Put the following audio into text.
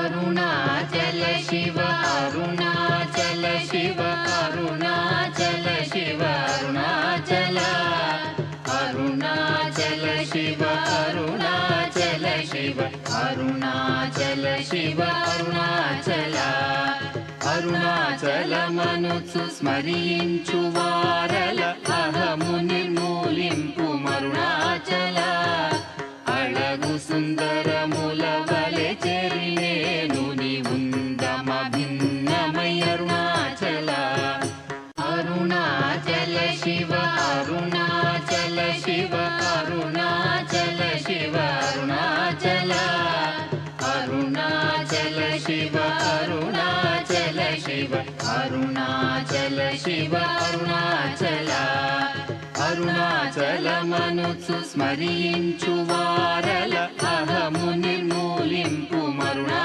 అరుణాచల శివ అరుణాచల శివ అరుణాచల శివ అరుణాచల అరుణాచల శివ అరుణాచల శివ అరుణాచల శివ అరుణాచల అరుణాచలమనుచు స్మరించు వారల అహము నిర్మూలింపు మరుణాచల అళగు సుందరముల వలె చెరినేను నివుందమ భిన్నమై అరుణాచల అరుణాచల శివ అరుణాచల శివ అరుణాచల శివ అరుణాచల అరుణాచల శివ అరుణాచల శివ అరుణాచల శివ అరుణాచల అరుణాచలమనుచు స్మరించు వారల అహము నిర్మూలింపు మరుణా